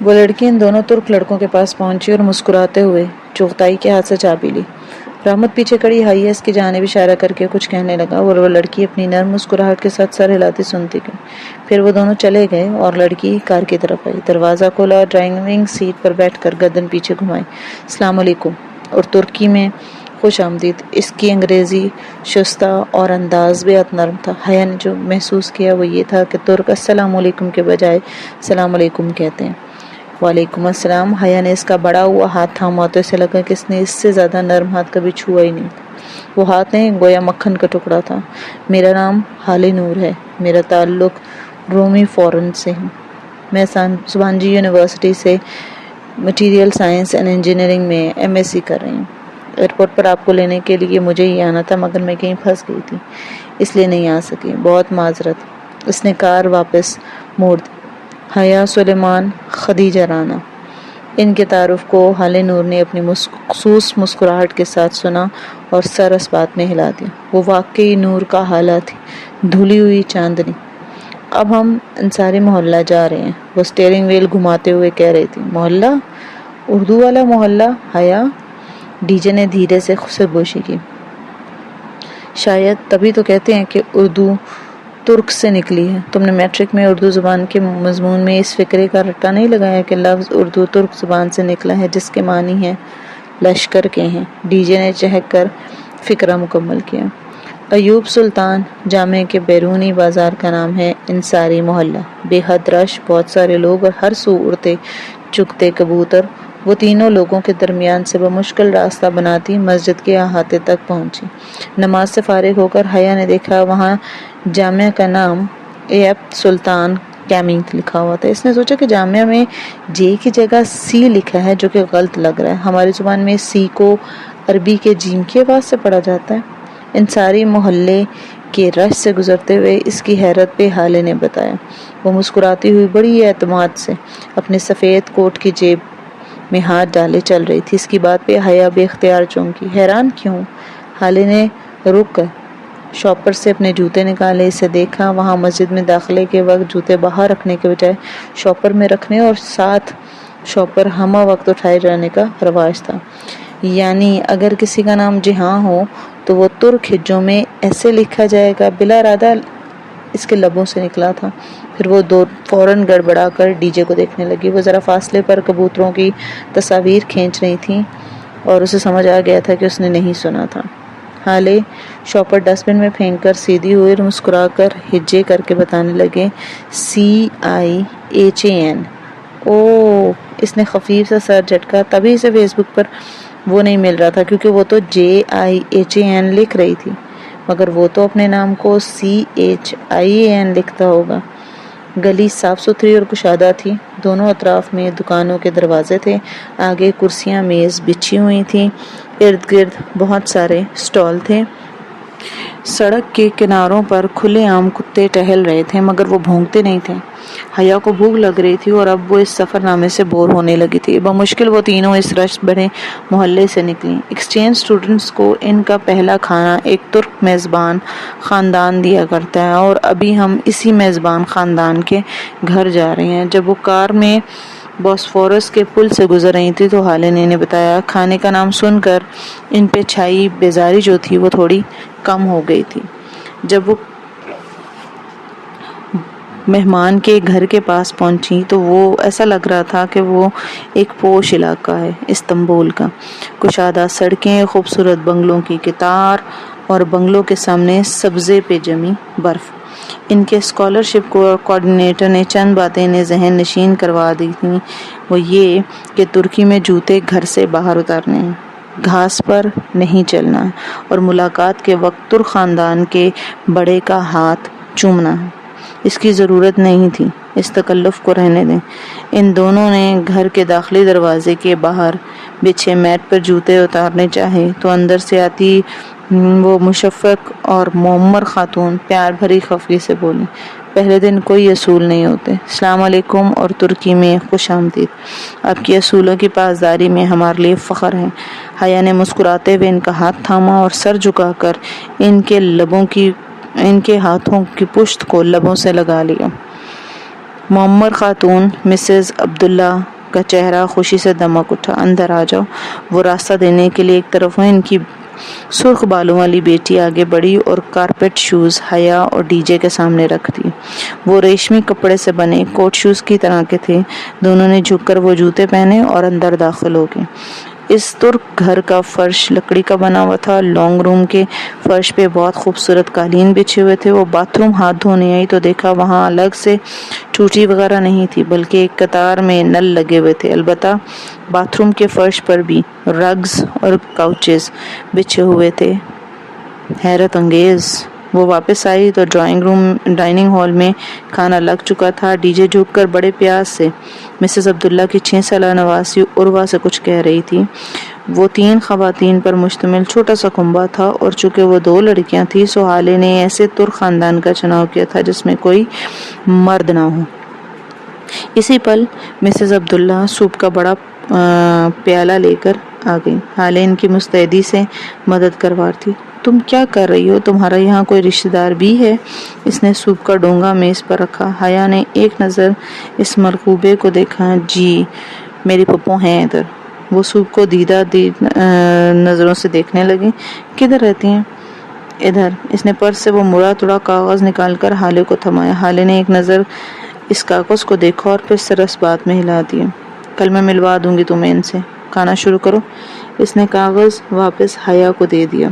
وہ لڑکی ان دونوں ترک لڑکوں کے پاس پہنچی اور مسکراتے ہوئے چغتائی کے ہاتھ سے چابی لی۔ رحمت پیچھے کھڑی ہائیس کی جانب اشارہ کر کے کچھ کہنے لگا اور وہ لڑکی اپنی نرم مسکراہٹ کے ساتھ سر ہلاتی سنتی گئی۔ پھر وہ دونوں چلے گئے اور لڑکی کار کی طرف آئی، دروازہ کھولا اور ڈرائیونگ سیٹ پر بیٹھ کر گردن پیچھے گھمائی۔ السلام علیکم، اور ترکی میں خوش آمدید۔ اس کی انگریزی شستہ اور انداز بے حد نرم تھا۔ حیا نے جو محسوس کیا وہ یہ تھا کہ ترک السلام علیکم کے بجائے سلام علیکم کہتے ہیں۔ وعلیکم السلام۔ حیا نے اس کا بڑا ہوا ہاتھ تھاما تو اسے لگا کہ اس نے اس سے زیادہ نرم ہاتھ کبھی چھوا ہی نہیں تھا۔ وہ ہاتھ نہیں، گویا مکھن کا ٹکڑا تھا۔ میرا نام حالِ نور ہے، میرا تعلق رومی فورن سے ہے۔ میں سوانجی یونیورسٹی سے مٹیریل سائنس اینڈ انجینئرنگ میں MSc کر رہی ہوں۔ ایئرپورٹ پر آپ کو لینے کے لیے مجھے ہی آنا تھا مگر میں کہیں پھنس گئی تھی، اس لیے نہیں آ سکی، بہت معذرت۔ اس نے کار واپس موڑ دی۔ حیا سلیمان، خدیجہ رانا۔ ان کے تعارف کو حالِ نور نے اپنی مخصوص مسکراہٹ کے ساتھ سنا اور سر اس بات میں ہلا دیا۔ وہ واقعی نور کا حالہ تھی، دھلی ہوئی چاندنی۔ اب ہم انصاری محلہ جا رہے ہیں، وہ اسٹیئرنگ وہیل گھماتے ہوئے کہہ رہی تھی۔ محلہ؟ اردو والا محلہ حیا؟ ڈی جے نے دھیرے سے سرگوشی کی۔ شاید تبھی تو کہتے ہیں کہ اردو ترک سے نکلی ہے۔ تم نے میٹرک میں اردو زبان کے مضمون میں اس فکرے کا رٹا نہیں لگایا کہ لفظ اردو ترک زبان سے نکلا ہے جس کے معنی ہیں لشکر کے ہیں؟ ڈی جے نے چہک کر فکرہ مکمل کیا۔ ایوب سلطان جامع کے بیرونی بازار کا نام ہے انصاری محلہ۔ بے حد رش، بہت سارے لوگ اور ہر سو اڑتے چگتے کبوتر۔ وہ تینوں لوگوں کے درمیان سے بمشکل راستہ بناتی مسجد کے احاطے تک پہنچی۔ نماز سے فارغ ہو کر حیا نے دیکھا وہاں جامعہ کا نام ایوب سلطان کیمنگ لکھا ہوا تھا۔ اس نے سوچا کہ جامعہ میں جے کی جگہ سی لکھا ہے جو کہ غلط لگ رہا ہے۔ ہماری زبان میں سی کو عربی کے جیم کی آواز سے پڑھا جاتا ہے۔ انصاری محلے کے رش سے گزرتے ہوئے اس کی حیرت پہ حالے نے بتایا۔ وہ مسکراتی ہوئی بڑی اعتماد سے اپنے سفید کوٹ کی جیب میں ہاتھ ڈالے چل رہی تھی۔ اس کی بات پہ حیا بے اختیار چونکی۔ حیران کیوں؟ حالے نے رک کر شاپر سے اپنے جوتے نکالے، اسے دیکھا۔ وہاں مسجد میں داخلے کے وقت جوتے باہر رکھنے کے بجائے شاپر میں رکھنے اور ساتھ شاپر ہمہ وقت اٹھائے جانے کا رواج تھا۔ یعنی اگر کسی کا نام جہاں ہو تو وہ ترک ہجوں میں ایسے لکھا جائے گا۔ بلا ارادہ اس کے لبوں سے نکلا تھا۔ پھر وہ فوراً گڑبڑا کر ڈی جے کو دیکھنے لگی۔ وہ ذرا فاصلے پر کبوتروں کی تصاویر کھینچ رہی تھی اور اسے سمجھ آ گیا تھا کہ اس نے نہیں سنا تھا۔ حالے شاپر ڈسٹ بن میں پھینک کر سیدھی ہوئی اور مسکرا کر ہجے کر کے بتانے لگے CIHAN۔ اوہ! اس نے خفیف سا سر جھٹکا۔ تبھی اسے فیس بک پر وہ نہیں مل رہا تھا کیونکہ وہ تو JIHAN لکھ رہی تھی، مگر وہ تو اپنے نام کو CHIAN لکھتا ہوگا۔ گلی صاف ستھری اور کشادہ تھی۔ دونوں اطراف میں دکانوں کے دروازے تھے، آگے کرسیاں میز بچھی ہوئی تھیں، ارد گرد بہت سارے سٹال تھے۔ سڑک کے کناروں پر کھلے عام کتے ٹہل رہے تھے مگر وہ بھونکتے نہیں تھے۔ حیا کو بھوک لگ رہی تھی اور اب وہ اس سفر نامے سے بور ہونے لگی تھی۔ بمشکل وہ تینوں اس رش بھرے محلے سے نکلیں۔ ایکسچینج اسٹوڈنٹس کو ان کا پہلا کھانا ایک ترک میزبان خاندان دیا کرتا ہے اور ابھی ہم اسی میزبان خاندان کے گھر جا رہے ہیں۔ جب وہ کار میں بوسفورس کے پل سے گزر رہی تھی تو حالے نے انہیں بتایا۔ کھانے کا نام سن کر ان پہ چھائی بیزاری جو تھی وہ تھوڑی کم ہو گئی تھی۔ جب وہ مہمان کے گھر کے پاس پہنچی تو وہ ایسا لگ رہا تھا کہ وہ ایک پوش علاقہ ہے استنبول کا۔ کشادہ سڑکیں، خوبصورت بنگلوں کی قطار اور بنگلوں کے سامنے سبزے پہ جمی برف۔ ان کے اسکالرشپ کوآرڈینیٹر نے چند باتیں انہیں ذہن نشین کروا دی تھیں، وہ یہ کہ ترکی میں جوتے گھر سے باہر اتارنے ہیں، گھاس پر نہیں چلنا ہے اور ملاقات کے وقت ترک خاندان کے بڑے کا ہاتھ چومنا ہے۔ اس کی ضرورت نہیں تھی، اس تکلف کو رہنے دیں۔ ان دونوں نے گھر کے داخلی دروازے کے باہر بچھے میٹ پر جوتے اتارنے چاہے تو اندر سے آتی وہ مشفق اور معمر خاتون پیار بھری خفگی سے بولی، پہلے دن کوئی اصول نہیں ہوتے۔ السلام علیکم اور ترکی میں خوش آمدید۔ آپ کی اصولوں کی پاسداری میں ہمارے لیے فخر ہے۔ حیا نے مسکراتے ہوئے ان کا ہاتھ تھاما اور سر جھکا کر ان کے ہاتھوں کی پشت کو لبوں سے لگا لیا۔ معمر خاتون مسز عبداللہ کا چہرہ خوشی سے دمک اٹھا۔ اندر آ جاؤ۔ وہ راستہ دینے کے لیے ایک طرف ہوئے، ان کی سرخ بالوں والی بیٹی آگے بڑھی اور کارپیٹ شوز حیا اور ڈی جے کے سامنے رکھ دی۔ وہ ریشمی کپڑے سے بنے کوٹ شوز کی طرح کے تھے۔ دونوں نے جھک کر وہ جوتے پہنے اور اندر داخل ہو گئے۔ اس ترک گھر کا فرش لکڑی کا بنا ہوا تھا۔ لانگ روم کے فرش پہ بہت خوبصورت قالین بچھے ہوئے تھے۔ وہ باتھ روم ہاتھ دھونے آئی تو دیکھا وہاں الگ سے ٹوٹی وغیرہ نہیں تھی، بلکہ ایک قطار میں نل لگے ہوئے تھے۔ البتہ باتھ روم کے فرش پر بھی رگز اور کاؤچز بچھے ہوئے تھے۔ حیرت انگیز۔ وہ واپس آئی تو ڈائننگ ہال میں کھانا لگ چکا تھا۔ ڈی جے جھک کر بڑے پیاس سے مسز عبداللہ کی 6 سالہ نواسی عروہ سے کچھ کہہ رہی تھی۔ وہ 3 خواتین پر مشتمل چھوٹا سا کنبہ تھا، اور چونکہ وہ 2 لڑکیاں تھیں سو حالے نے ایسے ترک خاندان کا چناؤ کیا تھا جس میں کوئی مرد نہ ہو۔ اسی پل مسز عبداللہ سوپ کا بڑا پیالہ لے کر آ گئی۔ حالے ان کی مستعدی سے مدد کروار تھی۔ تم کیا کر رہی ہو؟ تمہارا یہاں کوئی رشتہ دار بھی ہے؟ اس نے سوپ کا ڈونگا میز پر رکھا۔ حیا نے ایک نظر اس مرغوبے کو دیکھا۔ جی میری پھپھو ہیں ادھر۔ وہ سوپ کو دیدہ نظروں سے دیکھنے لگی۔ کدھر رہتی ہیں؟ ادھر۔ اس نے پرس سے وہ مڑا توڑا کاغذ نکال کر حالے کو تھمایا۔ حالے نے ایک نظر اس کاغذ کو دیکھا اور پھر سرس بات میں ہلا دیا۔ کل میں ملوا دوں گی تمہیں ان سے۔ کھانا شروع کرو۔ اس نے کاغذ واپس حیا کو دے دیا۔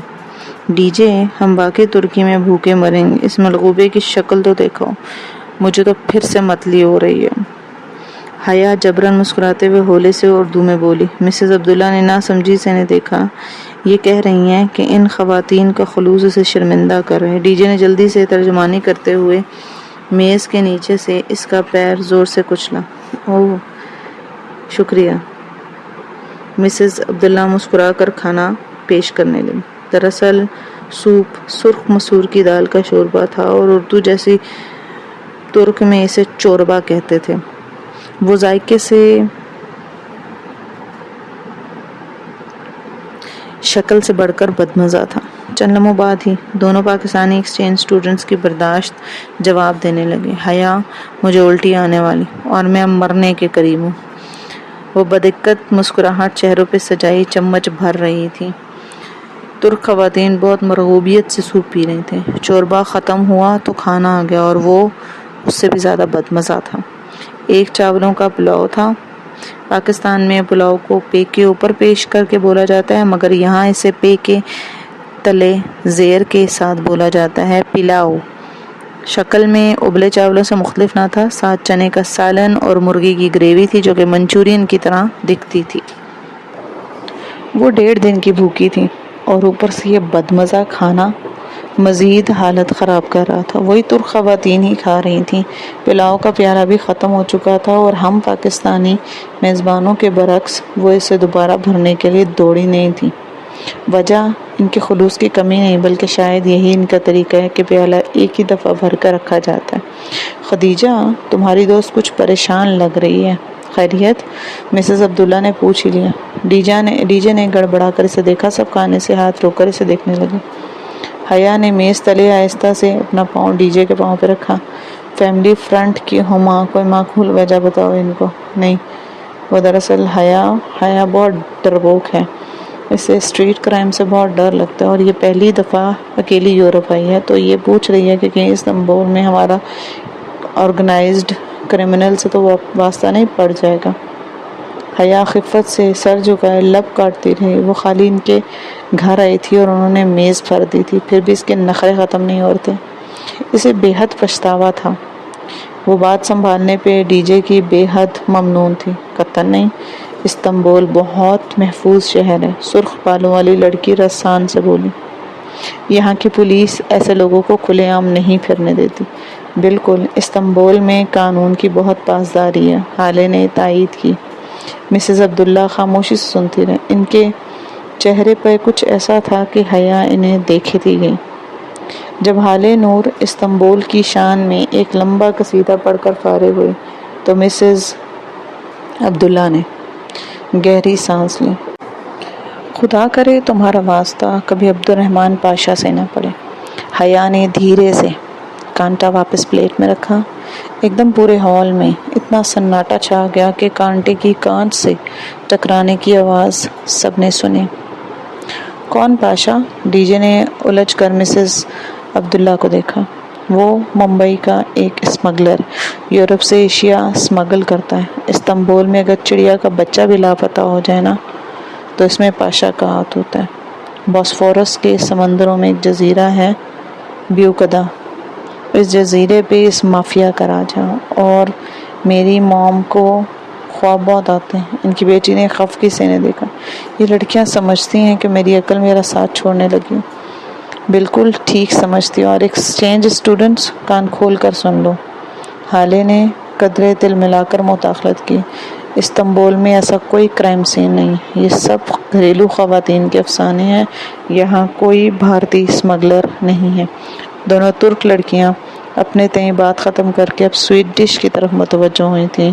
ڈی جے ہم واقعی ترکی میں بھوکے مریں گے۔ اس ملغوبے کی شکل تو دیکھو، مجھے تو پھر سے متلی ہو رہی ہے۔ حیا جبراً مسکراتے ہوئے ہولے سے اردو میں بولی۔ مسز عبداللہ نے ناسمجھی سے انہیں دیکھا۔ یہ کہہ رہی ہیں کہ ان خواتین کا خلوص اسے شرمندہ کر رہے۔ ڈی جے نے جلدی سے ترجمانی کرتے ہوئے میز کے نیچے سے اس کا پیر زور سے کچلا۔ اوہ شکریہ۔ مسز عبداللہ مسکرا کر کھانا پیش کرنے لگی۔ دراصل سوپ سرخ مسور کی دال کا شوربہ تھا، اور اردو جیسی ترک میں اسے چوربا کہتے تھے۔ وہ ذائقے سے شکل سے بڑھ کر بدمزہ تھا۔ چند لمحوں بعد ہی دونوں پاکستانی ایکسچینج اسٹوڈنٹس کی برداشت جواب دینے لگے۔ حیا مجھے الٹی آنے والی اور میں اب مرنے کے قریب ہوں۔ وہ بدقت مسکراہٹ چہروں پہ سجائی چمچ بھر رہی تھی۔ ترک خواتین بہت مرغوبیت سے سوپ پی رہی تھیں۔ چوربا ختم ہوا تو کھانا آ گیا، اور وہ اس سے بھی زیادہ بدمزہ تھا۔ ایک چاولوں کا پلاؤ تھا۔ پاکستان میں پلاؤ کو پے کے اوپر پیش کر کے بولا جاتا ہے، مگر یہاں اسے پے کے تلے زیر کے ساتھ بولا جاتا ہے پلاؤ۔ شکل میں ابلے چاولوں سے مختلف نہ تھا۔ ساتھ چنے کا سالن اور مرغی کی گریوی تھی جو کہ منچورین کی طرح دکھتی تھی۔ وہ 1.5 دن کی بھوکی تھی، اور اوپر سے یہ بدمزہ کھانا مزید حالت خراب کر رہا تھا۔ وہی ترک خواتین ہی کھا رہی تھیں۔ پلاؤ کا پیالہ بھی ختم ہو چکا تھا، اور ہم پاکستانی میزبانوں کے برعکس وہ اسے دوبارہ بھرنے کے لیے دوڑی نہیں تھی۔ وجہ ان کے خلوص کی کمی نہیں، بلکہ شاید یہی ان کا طریقہ ہے کہ پیالہ ایک ہی دفعہ بھر کر رکھا جاتا ہے۔ خدیجہ تمہاری دوست کچھ پریشان لگ رہی ہے، خیریت؟ مسز عبداللہ نے پوچھ ہی لیا۔ ڈی جے نے گڑبڑا کر اسے دیکھا۔ سب کھانے سے ہاتھ روک کر اسے دیکھنے لگے۔ حیا نے میز تلے آہستہ سے اپنا پاؤں ڈی جے کے پاؤں پہ رکھا۔ فیملی فرنٹ کی ہما کوئی معقول وجہ بتاؤ ان کو۔ نہیں، وہ دراصل حیا بہت ڈرپوک ہے۔ اسے اسٹریٹ کرائم سے بہت ڈر لگتا ہے، اور یہ پہلی دفعہ اکیلی یورپ آئی ہے، تو یہ پوچھ رہی ہے کہ کہیں استنبول میں ہمارا آرگنائزڈ کرمنل سے تو واسطہ نہیں پڑ جائے گا۔ حیا خفت سے سر جھکائے لب کاٹتی رہی۔ وہ خالی ان کے گھر آئی تھی اور انہوں نے میز بھر دی تھی، پھر بھی اس کے نخرے ختم نہیں ہوتے۔ اسے بے حد پچھتاوا تھا۔ وہ بات سنبھالنے پہ ڈی جے کی بے حد ممنون تھی۔ قطعاً نہیں، استنبول بہت محفوظ شہر ہے، سرخ بالوں والی لڑکی رسان سے بولی۔ یہاں کی پولیس ایسے لوگوں کو کھلے عام نہیں پھرنے دیتی۔ بالکل، استنبول میں قانون کی بہت پاسداری ہے، حالے نے تائید کی۔ مسز عبداللہ خاموشی سے سنتی رہی۔ ان کے چہرے پر کچھ ایسا تھا کہ حیا انہیں دیکھتی گئی۔ جب حالے نور استنبول کی شان میں ایک لمبا قصیدہ پڑھ کر فارغ ہوئی تو مسز عبداللہ نے گہری سانس لی۔ خدا کرے تمہارا واسطہ کبھی عبد الرحمن پاشا سے نہ پڑے۔ حیا نے دھیرے سے کانٹا واپس پلیٹ میں رکھا۔ ایک دم پورے ہال میں اتنا سناٹا چھا گیا کہ کانٹے کی کانچ سے ٹکرانے کی آواز سب نے سنی۔ کون پاشا؟ ڈی جے نے الجھ کر مسز عبداللہ کو دیکھا۔ وہ ممبئی کا ایک اسمگلر، یورپ سے ایشیا اسمگل کرتا ہے۔ استنبول میں اگر چڑیا کا بچہ بھی لاپتہ ہو جائے نا تو اس میں پاشا کا ہاتھ ہوتا ہے۔ بوسفورس کے سمندروں میں ایک جزیرہ ہے بیوکدا، اس جزیرے پہ اس مافیا کا راج ہے، اور میری موم کو خواب بہت آتے ہیں۔ ان کی بیٹی نے خفقی سے انہیں دیکھا۔ یہ لڑکیاں سمجھتی ہیں کہ میری عقل میرا ساتھ چھوڑنے لگی۔ بالکل ٹھیک سمجھتی ہوں، اور ایکسچینج اسٹوڈنٹس کان کھول کر سن لو۔ حالے نے قدرے تل ملا کر مداخلت کی۔ استنبول میں ایسا کوئی کرائم سین نہیں، یہ سب گھریلو خواتین کے افسانے ہیں، یہاں کوئی بھارتی اسمگلر نہیں ہے۔ دونوں ترک لڑکیاں اپنے تئیں بات ختم کر کے اب سویٹ ڈش کی طرف متوجہ ہوئی تھیں۔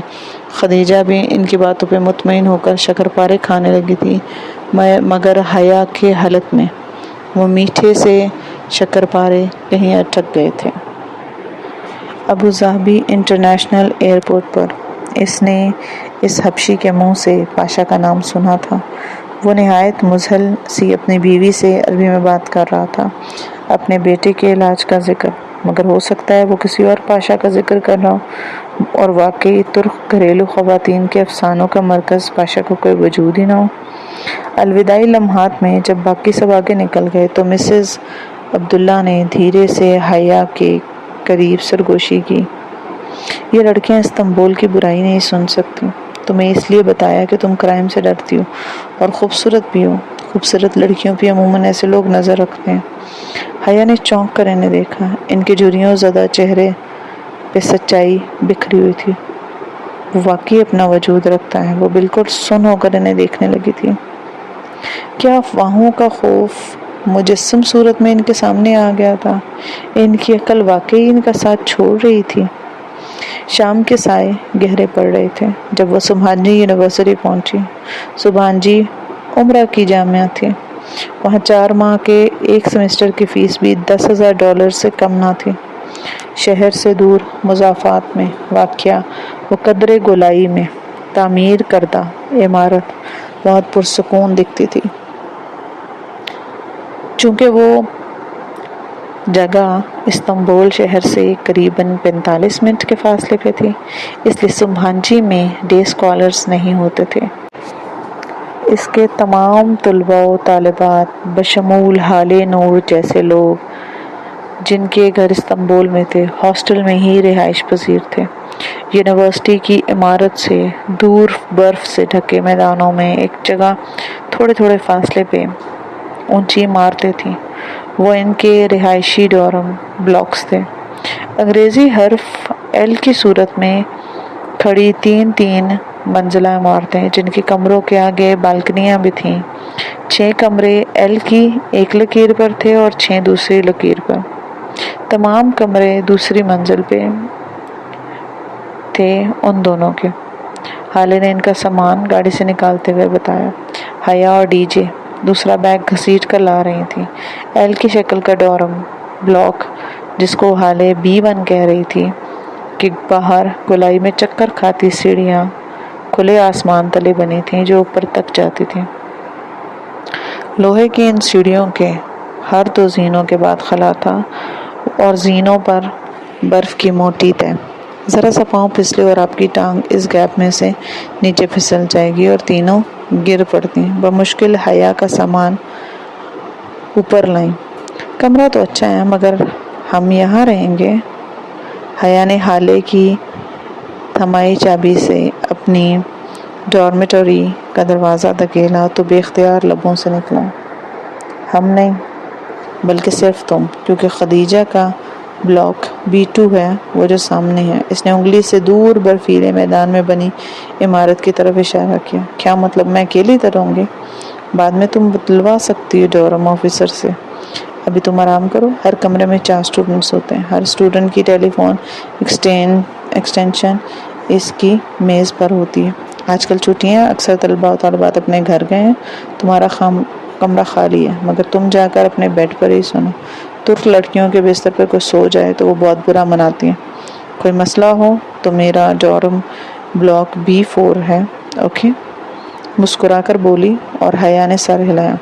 خدیجہ بھی ان کی باتوں پہ مطمئن ہو کر شکرپارے کھانے لگی تھی، مگر حیا کے حلق میں وہ میٹھے سے شکرپارے کہیں اٹک گئے تھے۔ ابوظہبی انٹرنیشنل ایئرپورٹ پر اس نے اس حبشی کے منہ سے پاشا کا نام سنا تھا۔ وہ نہایت مذہل سی اپنی بیوی سے عربی میں بات کر رہا تھا، اپنے بیٹے کے علاج کا ذکر، مگر ہو سکتا ہے وہ کسی اور پاشا کا ذکر کر رہا ہو، اور واقعی ترک گھریلو خواتین کے افسانوں کا مرکز پاشا کو کوئی وجود ہی نہ ہو۔ الوداعی لمحات میں جب باقی سب آگے نکل گئے تو مسز عبداللہ نے دھیرے سے حیا کے قریب سرگوشی کی۔ یہ لڑکیاں استنبول کی برائی نہیں سن سکتی۔ تمہیں اس لیے بتایا کہ تم کرائم سے ڈرتی ہو اور خوبصورت بھی ہو۔ خوبصورت لڑکیوں پہ عموماً ایسے لوگ نظر رکھتے ہیں۔ حیا نے چونک کر انہیں دیکھا۔ ان کے جھریوں زدہ چہرے پہ سچائی بکھری ہوئی تھی۔ وہ واقعی اپنا وجود رکھتا ہے۔ وہ بالکل سن ہو کر انہیں دیکھنے لگی تھی۔ کیا افواہوں کا خوف مجسم صورت میں ان کے سامنے آ گیا تھا؟ ان کی عقل واقعی ان کا ساتھ چھوڑ رہی تھی۔ شام کے سائے گہرے پڑ رہے تھے جب وہ سبحان جی یونیورسٹی پہنچی۔ سبحان جی عمرہ کی جامعہ تھی۔ وہاں 4 ماہ کے ایک سیمسٹر کی فیس بھی $10,000 سے کم نہ تھی۔ شہر سے دور مضافات میں واقع وہ قدرے گولائی میں تعمیر کردہ عمارت بہت پرسکون دکھتی تھی۔ چونکہ وہ جگہ استنبول شہر سے قریباً 45 منٹ کے فاصلے پہ تھی، اس لیے سبحان جی میں ڈے اسکالرز نہیں ہوتے تھے۔ اس کے تمام طلباء و طالبات بشمول حالے نور جیسے لوگ جن کے گھر استنبول میں تھے، ہاسٹل میں ہی رہائش پذیر تھے۔ یونیورسٹی کی عمارت سے دور برف سے ڈھکے میدانوں میں ایک جگہ تھوڑے تھوڑے فاصلے پہ اونچی عمارتیں تھیں۔ وہ ان کے رہائشی ڈورم بلاکس تھے، انگریزی حرف ایل کی صورت میں کھڑی 3 منزلہ عمارتیں جن کے کمروں کے آگے بالکنیاں بھی تھیں۔ 6 کمرے ایل کی ایک لکیر پر تھے اور 6 دوسری لکیر پر۔ تمام کمرے دوسری منزل پہ تھے ان دونوں کے۔ حالے نے ان کا سامان گاڑی سے نکالتے ہوئے بتایا۔ حیا اور ڈی جے دوسرا بیگ گھسیٹ کر لا رہی تھی۔ ایل کی شکل کا ڈورم بلاک جس کو حالے B1 کہہ رہی تھی کہ باہر گولائی میں چکر کھاتی سیڑھیاں کھلے آسمان تلے بنی تھیں جو اوپر تک جاتی تھیں۔ لوہے کی ان سیڑھیوں کے ہر 2 زینوں کے بعد خلا تھا اور زینوں پر برف کی موٹی تہ۔ ذرا سا پاؤں پھسلے اور آپ کی ٹانگ اس گیپ میں سے نیچے پھسل جائے گی اور تینوں گر پڑتی۔ بمشکل حیا کا سامان اوپر لائیں۔ کمرہ تو اچھا ہے مگر ہم یہاں رہیں گے؟ حیا نے حالے کی تھمائی چابی سے اپنی ڈارمیٹری کا دروازہ دھکیلا تو بے اختیار لبوں سے نکلا، ہم نہیں، بلکہ صرف تم، کیونکہ خدیجہ کا بلاک B2 ہے، وہ جو سامنے ہے۔ اس نے انگلی سے دور برفیلے میدان میں بنی عمارت کی طرف اشارہ کیا۔ کیا مطلب میں اکیلی رہوں گی؟ بعد میں تم بتلوا سکتی ہو ڈورم آفیسر سے، ابھی تم آرام کرو۔ ہر کمرے میں 4 اسٹوڈنٹس ہوتے ہیں، ہر اسٹوڈنٹ کی ٹیلی فون ایکسٹینشن اس کی میز پر ہوتی ہے۔ آج کل چھٹیاں، اکثر طلباء و طالبات اپنے گھر گئے ہیں، تمہارا کمرہ خالی ہے، مگر تم جا کر اپنے بیڈ پر ہی سنو۔ ترک لڑکیوں کے بستر پر کوئی سو جائے تو وہ بہت برا مناتی ہیں۔ کوئی مسئلہ ہو تو میرا ڈورم بلاک B4 ہے، اوکے؟ مسکرا کر بولی اور حیا نے سر ہلایا۔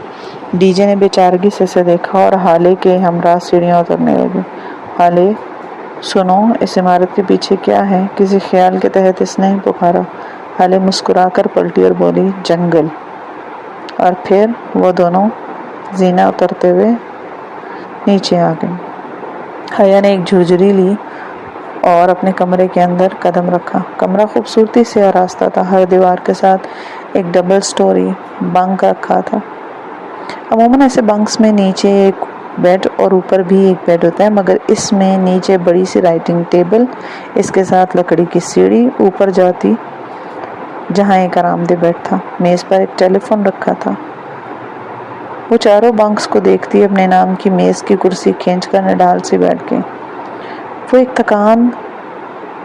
ڈی جے نے بے چارگی سے اسے دیکھا اور ہالے کے ہمراہ سیڑھیاں اترنے لگے۔ ہالے، سنو، اس عمارت کے پیچھے کیا ہے؟ کسی خیال کے تحت اس نے پکارا۔ ہالے مسکرا کر پلٹی اور بولی، جنگل۔ اور پھر وہ دونوں زینہ اترتے ہوئے نیچے آ گئے۔ حیا نے ایک جھرجھری لی اور اپنے کمرے کے اندر قدم رکھا۔ کمرہ خوبصورتی سے آراستہ تھا، ہر دیوار کے ساتھ ایک ڈبل سٹوری بنک رکھا تھا۔ عموماً ایسے بنکس میں نیچے ایک بیڈ اور اوپر بھی ایک بیڈ ہوتا ہے، مگر اس میں نیچے بڑی سی رائٹنگ ٹیبل، اس کے ساتھ لکڑی کی سیڑھی اوپر جاتی جہاں ایک آرام دہ بیڈ تھا۔ میز پر ایک ٹیلی فون رکھا تھا۔ وہ چاروں بنکس کو دیکھتی اپنے نام کی میز کی کرسی کھینچ کر نڈال سے بیٹھ گئی۔ وہ ایک تکان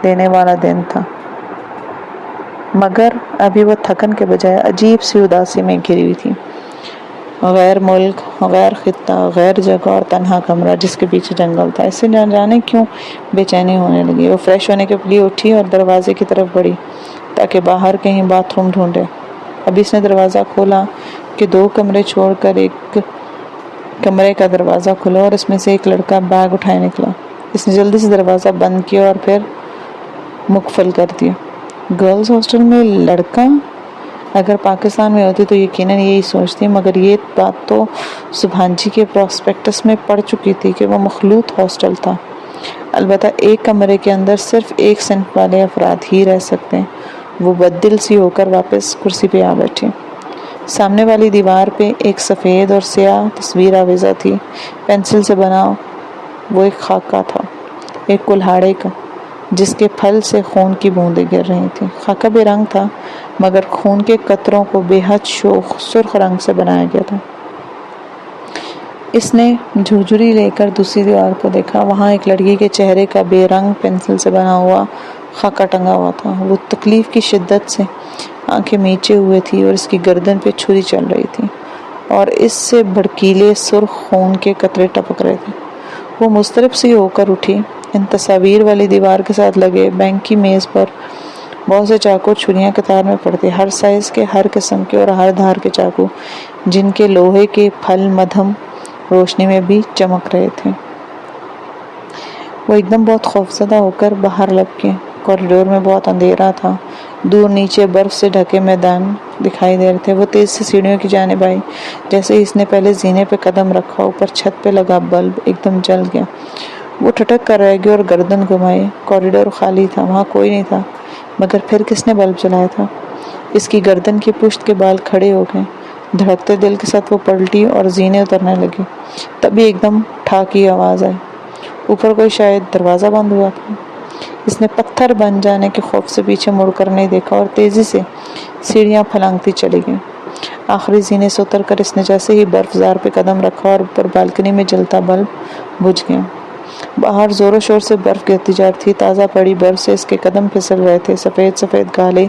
دینے والا دن تھا، مگر ابھی وہ تھکن کے بجائے عجیب سی اداسی میں گھری ہوئی تھی۔ غیر ملک، غیر خطہ، غیر جگہ اور تنہا کمرہ جس کے پیچھے جنگل تھا، اس سے نہ جانے کیوں بے چینی ہونے لگی۔ وہ فریش ہونے کے لیے اٹھی اور دروازے کی طرف بڑھی تاکہ باہر کہیں باتھ روم ڈھونڈے۔ ابھی اس نے دروازہ کھولا کہ 2 کمرے چھوڑ کر ایک کمرے کا دروازہ کھلا اور اس میں سے ایک لڑکا بیگ اٹھائے نکلا۔ اس نے جلدی سے دروازہ بند کیا اور پھر مقفل کر دیا۔ گرلز ہاسٹل میں لڑکا؟ اگر پاکستان میں ہوتی تو یقیناً یہی سوچتی، مگر یہ بات تو سبحان جی کے پراسپیکٹس میں پڑھ چکی تھی کہ وہ مخلوط ہاسٹل تھا، البتہ ایک کمرے کے اندر صرف ایک صنف والے افراد ہی رہ سکتے ہیں۔ وہ بددل سی ہو کر واپس کرسی پہ آ بیٹھی۔ سامنے والی دیوار پہ ایک سفید اور سیاہ تصویر آویزہ تھی، پینسل سے بنا۔ وہ ایک خاکہ تھا، ایک کلہاڑے کا، جس کے پھل سے خون کی بوندیں گر رہی تھیں۔ خاکہ بے رنگ تھا، مگر خون کے قطروں کو بے حد شوخ سرخ رنگ سے بنایا گیا تھا۔ اس نے جھرجھری لے کر دوسری دیوار کو دیکھا۔ وہاں ایک لڑکی کے چہرے کا بے رنگ پینسل سے بنا ہوا خاکہ ٹنگا ہوا تھا۔ وہ تکلیف کی شدت سے آنکھیں میچے ہوئے تھی اور اس کی گردن پہ چھری چل رہی تھی اور اس سے بھڑکیلے سرخ خون کے قطرے ٹپک رہے تھے۔ وہ مضطرب سی ہو کر اٹھی۔ ان تصاویر والی دیوار کے ساتھ لگے بینک کی میز پر بہت سے چاقو اور چھریاں قطار میں پڑے تھے، ہر سائز کے، ہر قسم کے اور ہر دھار کے چاقو، جن کے لوہے کے پھل مدھم روشنی میں بھی چمک رہے تھے۔ وہ ایک دم بہت خوفزدہ ہو کر باہر لپکی۔ کوریڈور میں بہت اندھیرا تھا، دور نیچے برف سے ڈھکے میدان دکھائی دے رہے تھے۔ وہ تیز سے سیڑھیوں کی جانب آئی۔ جیسے ہی اس نے پہلے زینے پہ قدم رکھا، اوپر چھت پہ لگا بلب ایک دم جل گیا۔ وہ ٹھٹک کر رہ گئی اور گردن گھمائی۔ کوریڈور خالی تھا، وہاں کوئی نہیں تھا، مگر پھر کس نے بلب جلایا تھا؟ اس کی گردن کی پشت کے بال کھڑے ہو گئے۔ دھڑکتے دل کے ساتھ وہ پلٹی اور زینے اترنے لگی۔ تبھی ایک دم ٹھا کی آواز آئی۔ اوپر کوئی شاید دروازہ بند ہوا تھا۔ اس نے پتھر بن جانے کے خوف سے پیچھے مڑ کر نہیں دیکھا اور تیزی سے سیڑھیاں پھلانگتی چلی گئی۔ آخری زینے سے اتر کر اس نے جیسے ہی برف زار پہ قدم رکھا اور اوپر بالکنی میں جلتا بلب بجھ گیا۔ باہر زور و شور سے برف گرتی جا رہی تھی، تازہ پڑی برف سے اس کے قدم پھسل رہے تھے، سفید سفید گالے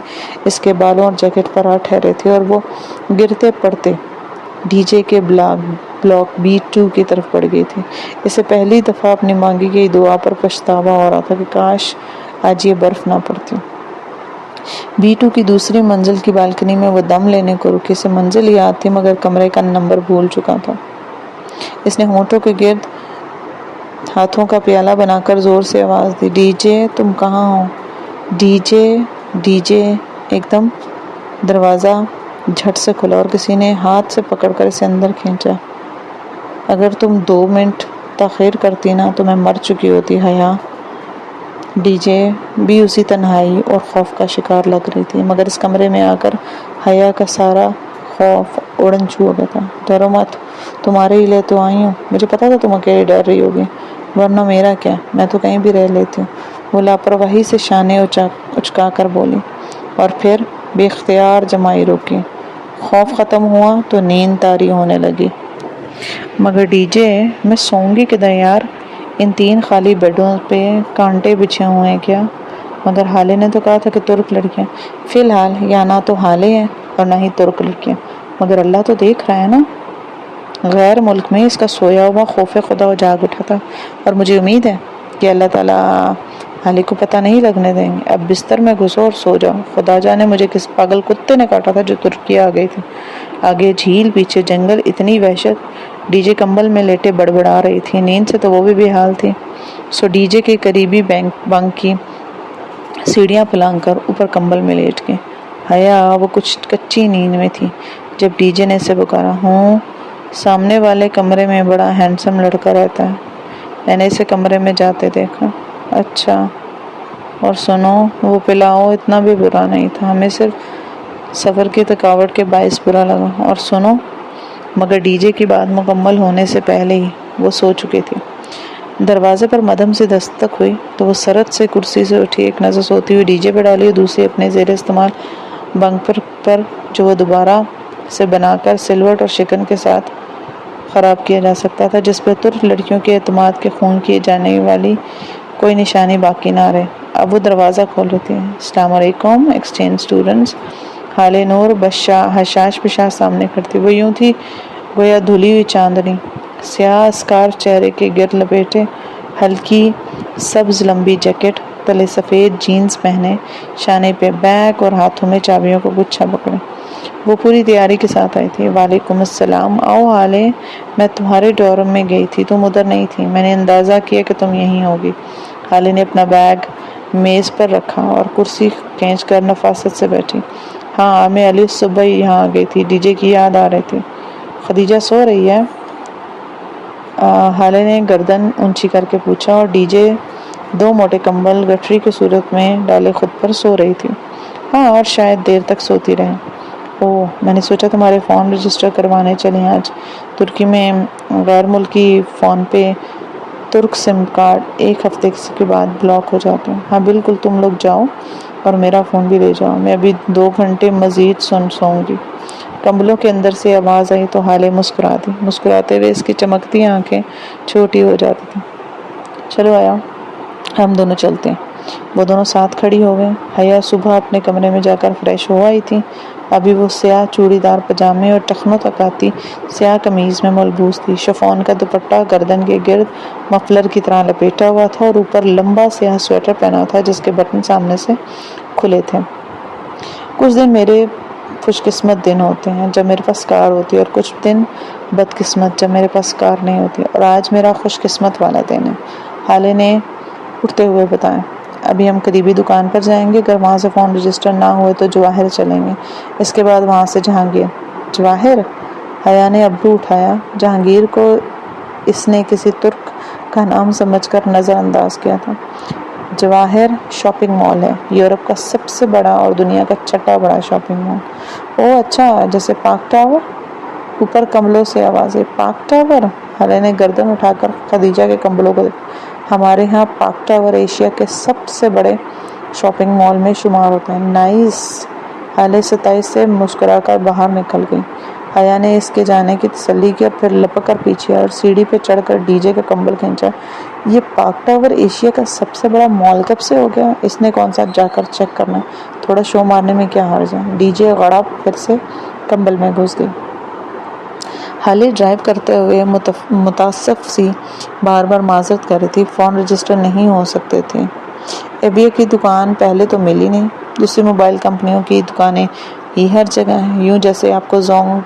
اس کے بالوں اور جیکٹ پر آ ٹھہرے تھے اور وہ گرتے پڑتے ڈی جے کے بلاک B2 کی طرف بڑھ گئی تھی۔ اسے پہلی دفعہ اپنی مانگی گئی دعا پر پچھتاوا ہو رہا تھا کہ کاش آج یہ برف نہ پڑتی۔ B2 کی دوسری منزل کی بالکنی میں وہ دم لینے کو رکی۔ اسے منزل یاد تھی، مگر کمرے کا نمبر بھول چکا تھا۔ اس نے ہونٹوں کے گرد ہاتھوں کا پیالہ بنا کر زور سے آواز دی، ڈی جے تم کہاں ہو؟ D J, D J. ایک دم دروازہ جھٹ سے کھلا اور کسی نے ہاتھ سے پکڑ کر اسے اندر کھینچا۔ اگر تم 2 منٹ تاخیر کرتی نا تو میں مر چکی ہوتی حیا۔ ڈی جے بھی اسی تنہائی اور خوف کا شکار لگ رہی تھی، مگر اس کمرے میں آ کر حیا کا سارا خوف اڑن چھو ہو گیا تھا۔ ڈرو مت، تمہارے ہی لیے تو آئی ہوں۔ مجھے پتا تھا تم اکیلے ڈر رہی ہوگی، ورنہ میرا کیا، میں تو کہیں بھی رہ لیتی ہوں۔ وہ لاپرواہی سے شانے اچکا کر بولی اور پھر بے اختیار جمائی روکی۔ خوف ختم ہوا تو نیند طاری ہونے لگی۔ مگر ڈی جے، میں سوؤں گی کدھر یار؟ ان 3 خالی بیڈوں پہ کانٹے بچھے ہوئے ہیں کیا؟ مگر حالے نے تو کہا تھا کہ ترک لڑکیاں۔ فی الحال یا نہ تو حالے ہیں اور نہ ہی ترک لڑکیاں، مگر اللہ تو دیکھ رہا ہے نا۔ غیر ملک میں اس کا سویا ہوا خوف خدا جاگ اٹھا تھا، اور مجھے امید ہے کہ اللہ تعالیٰ حالی کو پتہ نہیں لگنے دیں گے، اب بستر میں گھسو اور سو جاؤ، خدا جانے مجھے کس پاگل کتے نے کاٹا تھا جو ترکی آ گئی تھی۔ آگے جھیل، پیچھے جنگل، اتنی وحشت۔ ڈی جے کمبل میں لیٹے بڑبڑا رہی تھی، نیند سے تو وہ بھی بے حال تھی۔ سو ڈی جے کے قریبی بنک کی سیڑھیاں پلانگ کر اوپر کمبل میں لیٹ گئی۔ حیا وہ کچھ کچی نیند میں تھی جب ڈی جے نے اسے پکارا۔ ہوں، سامنے والے کمرے میں بڑا ہینڈسم لڑکا رہتا ہے، میں نے اسے کمرے میں جاتے دیکھا۔ اچھا، اور سنو، وہ پلاؤ اتنا بھی برا نہیں تھا، ہمیں صرف سفر کی تھکاوٹ کے باعث برا لگا۔ اور سنو، مگر ڈی جے کی بات مکمل ہونے سے پہلے ہی وہ سو چکی تھی۔ دروازے پر مدھم سے دستک ہوئی تو وہ سرت سے کرسی سے اٹھی، ایک نظر سوتی ہوئی ڈی جے پہ ڈالی اور دوسری اپنے زیر استعمال بنک پر جو وہ دوبارہ سے بنا کر سلوٹ اور شکن کے ساتھ خراب کیا جا سکتا تھا، جس پہ ترک لڑکیوں کے اعتماد کے خون کیے جانے والی کوئی نشانی باقی نہ رہے۔ اب وہ دروازہ کھول لیتی ہے۔ السلام علیکم ایکسچینج اسٹوڈنٹس۔ حالِ نور حشاش پشاش سامنے کھڑتی، وہ یوں تھی گویا دھلی ہوئی چاندنی، سیاہ اسکارف چہرے کے گرد لپیٹے، ہلکی سبز لمبی جیکٹ تلے سفید جینز پہنے، شانے پہ بیگ اور ہاتھوں میں چابیوں کا گچھا پکڑے۔ وہ پوری تیاری کے ساتھ آئی تھی۔ وعلیکم السلام، آؤ حالے، میں تمہارے ڈور روم میں گئی تھی، تم ادھر نہیں تھی، میں نے اندازہ کیا کہ تم یہیں ہوگی۔ حالے نے اپنا بیگ میز پر رکھا اور کرسی کھینچ کر نفاست سے بیٹھی۔ ہاں، میں علی صبح ہی یہاں آ گئی تھی، ڈی جے کی یاد آ رہی تھی۔ خدیجہ سو رہی ہے؟ حالے نے گردن اونچی کر کے پوچھا، اور ڈی جے دو موٹے کمبل گٹھری کی صورت میں ڈالے خود پر سو رہی تھی۔ ہاں، اور شاید دیر تک سوتی رہے۔ اوہ، میں نے سوچا تمہارے فون رجسٹر کروانے چلیں آج۔ ترکی میں غیر ملکی فون پہ ترک سم کارڈ ایک ہفتے کے بعد بلاک ہو جاتے ہیں۔ ہاں بالکل، تم لوگ جاؤ اور میرا فون بھی لے جاؤ، میں ابھی 2 گھنٹے مزید سوؤں گی۔ کمبلوں کے اندر سے آواز آئی تو حالے مسکرا دی۔ مسکراتے ہوئے اس کی چمکتی آنکھیں چھوٹی ہو جاتی تھیں۔ چلو آیا، ہم دونوں چلتے ہیں۔ وہ دونوں ساتھ کھڑی ہو گئے۔ حیا صبح اپنے کمرے میں جا کر فریش ہو آئی تھی۔ ابھی وہ سیاہ چوڑی دار پجامے اور ٹخنوں تک آتی سیاہ قمیض میں ملبوس تھی۔ شفون کا دوپٹہ گردن کے گرد مفلر کی طرح لپیٹا ہوا تھا اور اوپر لمبا سیاہ سویٹر پہنا تھا جس کے بٹن سامنے سے کھلے تھے۔ کچھ دن میرے خوش قسمت دن ہوتے ہیں جب میرے پاس کار ہوتی ہے، اور کچھ دن بد قسمت جب میرے پاس کار نہیں ہوتی، اور آج میرا خوش قسمت والا دن ہے، حالے نے اٹھتے ہوئے بتایا۔ ابھی ہم قریبی دکان پر جائیں گے، اگر وہاں سے فون رجسٹر نہ ہوئے تو جواہر چلیں گے، اس کے بعد وہاں سے جہانگیر۔ جواہر؟ حیا نے ابرو اٹھایا۔ جہانگیر کو اس نے کسی ترک کا نام سمجھ کر نظر انداز کیا تھا۔ جواہر شاپنگ مال ہے، یورپ کا سب سے بڑا اور دنیا کا چھٹا بڑا شاپنگ مال۔ اوہ اچھا، جیسے پارک ٹاور؟ اوپر کمبلوں سے آوازیں۔ Park tower? حالے نے گردن اٹھا کر خدیجہ کے کمبلوں کو دیکھا۔ ہمارے ہاں پارک ٹاور ایشیا کے سب سے بڑے شاپنگ مال میں شمار ہوتا ہے۔ نائس۔ حالے 27 سے مسکرا کر باہر نکل گئی۔ حیا نے اس کے جانے کی تسلی کی اور پھر لپک کر پیچھے اور سیڑھی پہ چڑھ کر ڈی جے کا کمبل کھینچا۔ یہ پارک ٹاور ایشیا کا سب سے بڑا مال کب سے ہو گیا؟ اس نے کون سا جا کر چیک کرنا، تھوڑا شو مارنے میں کیا حرج ہے؟ ڈی جے غڑپ پھر سے کمبل میں گھس گئی۔ حالے ڈرائیو کرتے ہوئے متاسف سی بار بار معذرت کر رہی تھی، فون رجسٹر نہیں ہو سکتے تھے۔ ایبیا کی دکان پہلے تو ملی نہیں، دوسری موبائل کمپنیوں کی دکانیں ہی ہر جگہ ہیں، یوں جیسے آپ کو زونگ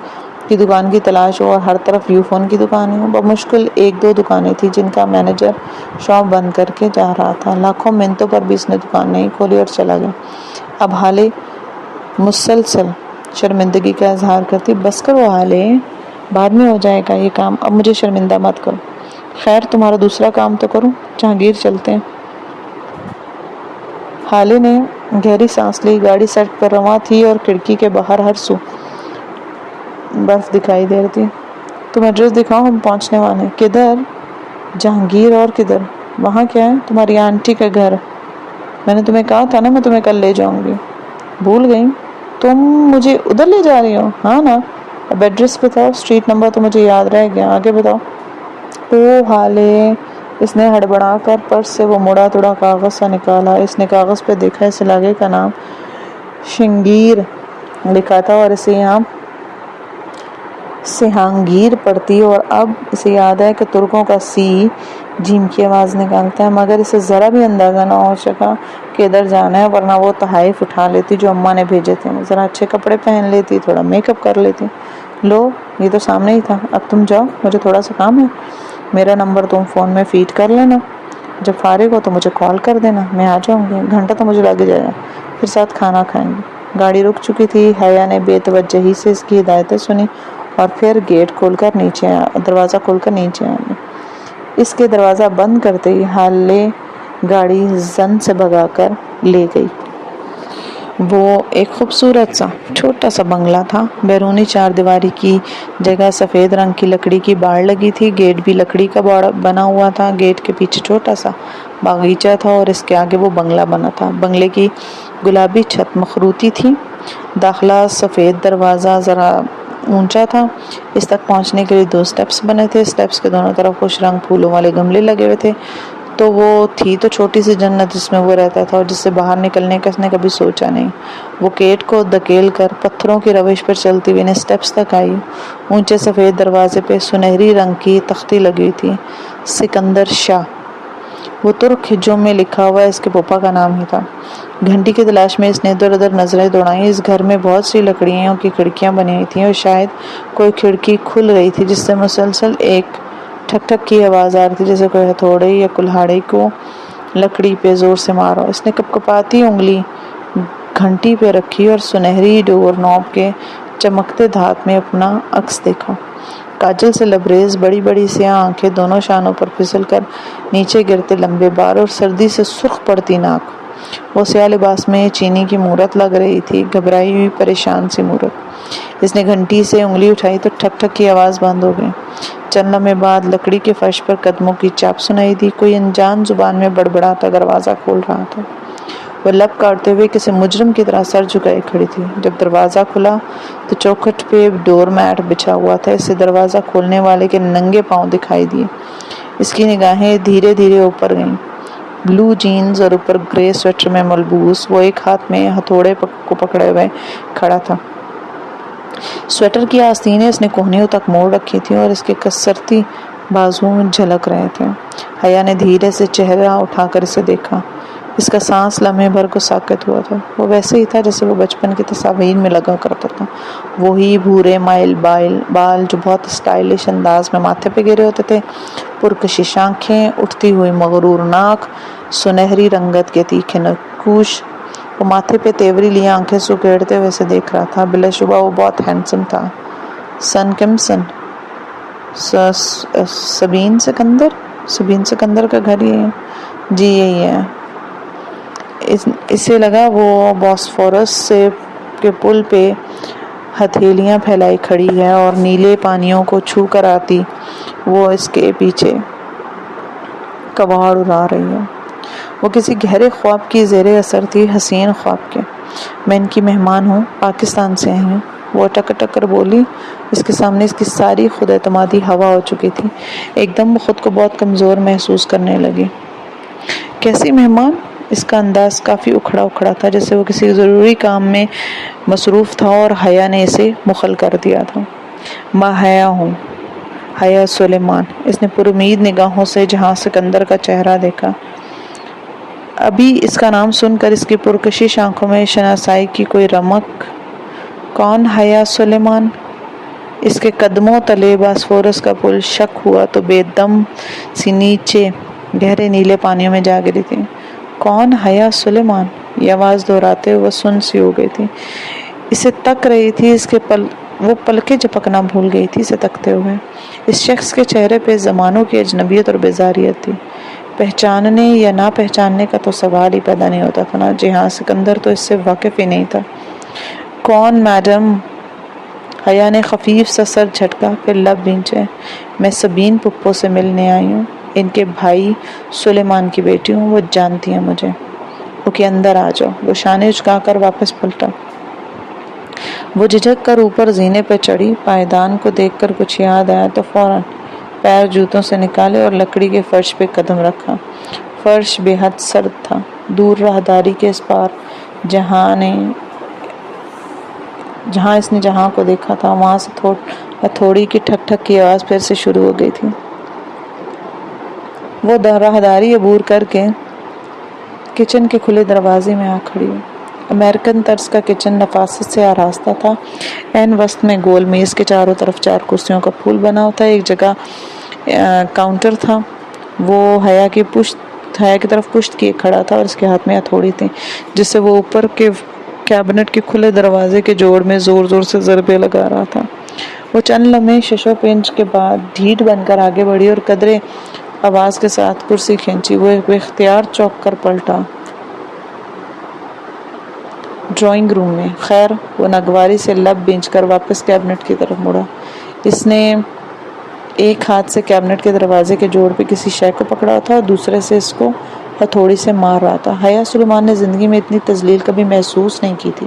کی دکان کی تلاش ہو اور ہر طرف یو فون کی دکانیں ہوں۔ بمشکل 1-2 دکانیں تھیں جن کا مینیجر شاپ بند کر کے جا رہا تھا۔ لاکھوں منتوں پر بھی اس نے دکان نہیں کھولی اور چلا گیا۔ اب حالے مسلسل شرمندگی کا اظہار کرتی۔ بس کرو حالے، بعد میں ہو جائے گا یہ کام، اب مجھے شرمندہ مت کرو۔ خیر تمہارا دوسرا کام تو کروں، جہانگیر چلتے ہیں۔ حالے نے گہری سانس لی۔ گاڑی سڑک پر رواں تھی اور کھڑکی کے باہر ہر سو برف دکھائی دے رہی تھی۔ تم ایڈریس دکھاؤ، ہم پہنچنے والے ہیں۔ کدھر؟ جہانگیر اور کدھر؟ وہاں کیا ہے؟ تمہاری آنٹی کا گھر۔ میں نے تمہیں کہا تھا نا میں تمہیں کل لے جاؤں گی، بھول گئی؟ تم مجھے ادھر لے جا رہی ہو؟ ہاں نا، اب ایڈریس بتاؤ، اسٹریٹ نمبر تو مجھے یاد رہ گیا، آگے بتاؤ۔ او حالے، اس نے ہڑبڑا کر پرس سے وہ مڑا توڑا کاغذ سا نکالا۔ اس نے کاغذ پہ دیکھا، اس علاقے کا نام شنگیر لکھا تھا اور اسے یہاں سہانگیر پڑتی، اور اب اسے یاد ہے کہ ترکوں کا سی جیم کی آواز نکالتا ہے، مگر اسے ذرا بھی اندازہ نہ ہو سکا کہ ادھر جانا ہے، ورنہ وہ تحائف اٹھا لیتی جو اماں نے بھیجے تھے، ذرا اچھے کپڑے پہن لیتی، تھوڑا میک اپ کر لیتی۔ لو یہ تو سامنے ہی تھا، اب تم جاؤ، مجھے تھوڑا سا کام ہے، میرا نمبر تم فون میں فیڈ کر لینا، جب فارغ ہو تو مجھے کال کر دینا، میں آ جاؤں گی، گھنٹہ تو مجھے لگ جائے گا، پھر ساتھ کھانا کھائیں گے۔ گاڑی رک چکی تھی۔ حیا نے بے توجہی سے اس کی ہدایتیں سنی اور پھر دروازہ کھول کر نیچے آئی۔ اس کے دروازہ بند کرتے ہی حالے گاڑی زن سے بھگا کر لے گئی۔ وہ ایک خوبصورت سا چھوٹا سا بنگلہ تھا۔ بیرونی چار دیواری کی جگہ سفید رنگ کی لکڑی کی باڑ لگی تھی، گیٹ بھی لکڑی کا بنا ہوا تھا۔ گیٹ کے پیچھے چھوٹا سا باغیچہ تھا اور اس کے آگے وہ بنگلہ بنا تھا۔ بنگلے کی گلابی چھت مخروطی تھی، داخلہ سفید دروازہ ذرا اونچا تھا۔ اس تک پہنچنے کے لیے 2 سٹیپس بنے تھے، سٹیپس کے دونوں طرف خوش رنگ پھولوں والے گملے لگے ہوئے تھے۔ تو وہ تھی تو چھوٹی سی جنت جس میں وہ رہتا تھا اور جس سے باہر نکلنے کا اس نے کبھی سوچا نہیں۔ وہ گیٹ کو دھکیل کر پتھروں کی روش پر چلتی ہوئی سٹیپس تک آئی۔ اونچے سفید دروازے پہ سنہری رنگ کی تختی لگی ہوئی تھی، سکندر شاہ۔ وہ ترک ہجوں میں لکھا ہوا اس کے پھوپھا کا نام ہی تھا۔ گھنٹی کی تلاش میں اس نے ادھر ادھر نظریں دوڑائیں۔ اس گھر میں بہت سی لکڑیوں کی کھڑکیاں بنی ہوئی تھیں اور شاید کوئی کھڑکی کھل رہی تھی جس سے مسلسل ایک ٹھک ٹھک کی آواز آ رہی تھی، جیسے کوئی ہتھوڑے یا کلہاڑی کو لکڑی پہ زور سے مارا۔ اس نے کپکپاتی انگلی گھنٹی پہ رکھی اور سنہری ڈور نوب کے چمکتے دھات میں اپنا عکس دیکھا۔ کاجل سے لبریز بڑی بڑی سیاہ آنکھیں، دونوں شانوں پر پھسل کر نیچے گرتے لمبے بال اور سردی سے سرخ پڑتی ناک۔ وہ سیاہ لباس میں چینی کی مورت لگ رہی تھی، گھبرائی ہوئی پریشان سی مورت۔ اس نے گھنٹی سے انگلی اٹھائی تو ٹھک ٹھک کی آواز بند ہو گئی۔ چند لمحے بعد لکڑی کے فرش پر قدموں کی چاپ سنائی دی۔ کوئی انجان زبان میں بڑبڑاتا دروازہ کھول رہا تھا۔ وہ لب کاٹتے ہوئے کسی مجرم کی طرح سر جھکائے کھڑی تھی۔ جب دروازہ کھلا تو چوکھٹ پہ ڈور میٹ بچھا ہوا تھا۔ اسے دروازہ کھولنے والے کے ننگے پاؤں دکھائی دیے۔ اس کی نگاہیں دھیرے دھیرے اوپر گئیں۔ بلو جینز اور اوپر گرے سویٹر میں ملبوس وہ ایک ہاتھ میں ہتھوڑے کو پکڑے ہوئے کھڑا تھا۔ سویٹر کی آستینیں اس نے کوہنیوں تک موڑ رکھی تھی اور اس کے کسرتی بازو جھلک رہے تھے۔ حیا نے دھیرے سے چہرہ اٹھا کر اسے دیکھا۔ اس کا سانس لمحے بھر کو ساکت ہوا تھا۔ وہ ویسے ہی تھا جیسے وہ بچپن کی تصاویر میں لگا کرتا تھا۔ وہی بھورے مائل بال جو بہت اسٹائلش انداز میں ماتھے پہ گرے ہوتے تھے، پرکشش آنکھیں، اٹھتی ہوئی مغرور ناک، سنہری رنگت کے تیکھے نقوش۔ وہ ماتھے پہ تیوری لیے آنکھیں سکیڑتے ہوئے اسے دیکھ رہا تھا۔ بلا شبہ وہ بہت ہینڈسم تھا۔ سبین سکندر کا گھر یہ ہے؟ جی یہی ہے۔ اسے لگا وہ بوسفورس کے پل پہ ہتھیلیاں پھیلائی کھڑی ہے اور نیلے پانیوں کو چھو کر آتی وہ اس کے پیچھے کباڑ اڑا رہی ہے۔ وہ کسی گہرے خواب کی زیر اثر تھی، حسین خواب کے۔ میں ان کی مہمان ہوں، پاکستان سے آئی ہوں، وہ اٹک اٹک کر بولی۔ اس کے سامنے اس کی ساری خود اعتمادی ہوا ہو چکی تھی۔ ایک دم وہ خود کو بہت کمزور محسوس کرنے لگی۔ کیسی مہمان؟ اس کا انداز کافی اکھڑا اکھڑا تھا، جیسے وہ کسی ضروری کام میں مصروف تھا اور حیا نے اسے مخل کر دیا تھا۔ میں حیا ہوں، حیا سلیمان۔ اس نے پرامید نگاہوں سے جہاں سکندر کا چہرہ دیکھا۔ ابھی اس کا نام سن کر اس کی پرکشش آنکھوں میں شناسائی کی کوئی رمق۔ کون حیا سلیمان؟ اس کے قدموں تلے باسفورس کا پل شک ہوا تو بے دم سی نیچے گہرے نیلے پانیوں میں جا گری تھی۔ کون حیا سلیمان؟ یہ آواز دہراتے وہ سن سی ہو گئی تھی۔ اسے تک رہی تھی، وہ پلکیں جھپکنا بھول گئی تھی اسے تکتے ہوئے۔ اس شخص کے چہرے پہ زمانوں کی اجنبیت اور بیزاریت تھی۔ پہچاننے یا نہ پہچاننے کا تو سوال ہی پیدا نہیں ہوتا تھا نا۔ جی ہاں، سکندر تو اس سے واقف ہی نہیں تھا۔ کون میڈم؟ حیا نے خفیف سا سر جھٹکا، پھر لب بھینچے۔ میں سبین پھپھو سے ملنے آئی ہوں، ان کے بھائی سلیمان کی بیٹی ہوں، وہ جانتی ہیں مجھے۔ اوکے، اندر آ جاؤ۔ وہ شانے جھکا کر واپس پلٹا۔ وہ جھجک کر اوپر زینے پہ چڑھی۔ پائیدان کو دیکھ کر کچھ یاد آیا تو فوراً پیر جوتوں سے نکالے اور لکڑی کے فرش پہ قدم رکھا۔ فرش بے حد سرد تھا۔ دور راہداری کے اس پار جہاں اس نے جہاں کو دیکھا تھا، وہاں سے ہتھوڑی کی ٹھک ٹھک کی آواز پھر سے شروع ہو گئی تھی۔ وہ راہداری عبور کر کے کچن کے کھلے دروازے میں آ کھڑی ہوئی۔ امریکن طرز کا کچن نفاست سے آراستہ تھا۔ عین وسط میں گول میز کے چاروں طرف 4 کرسیوں کا پھول بنا ہوتا ہے۔ ایک جگہ کاؤنٹر تھا، وہ حیا کی طرف پشت کیے کھڑا تھا اور اس کے ہاتھ میں ہتھوڑی تھی جس سے وہ اوپر کے کیبنٹ کے کھلے دروازے کے جوڑ میں زور زور سے ضربے لگا رہا تھا۔ وہ چند لمحے شش و پنج کے بعد ڈھیٹ بن کر آگے بڑھی اور قدرے آواز کے ساتھ کرسی کھینچی۔ وہ ایک اختیار چوک کر پلٹا ڈرائنگ روم میں۔ خیر، وہ ناگواری سے لب بھینچ کر واپس کیبنٹ کی طرف مڑا۔ اس نے ایک ہاتھ سے کیبنٹ کے دروازے کے جوڑ پہ کسی شے کو پکڑا تھا اور دوسرے سے اس کو ہتھوڑی سے مار رہا تھا۔ حیا سلیمان نے زندگی میں اتنی تذلیل کبھی محسوس نہیں کی تھی۔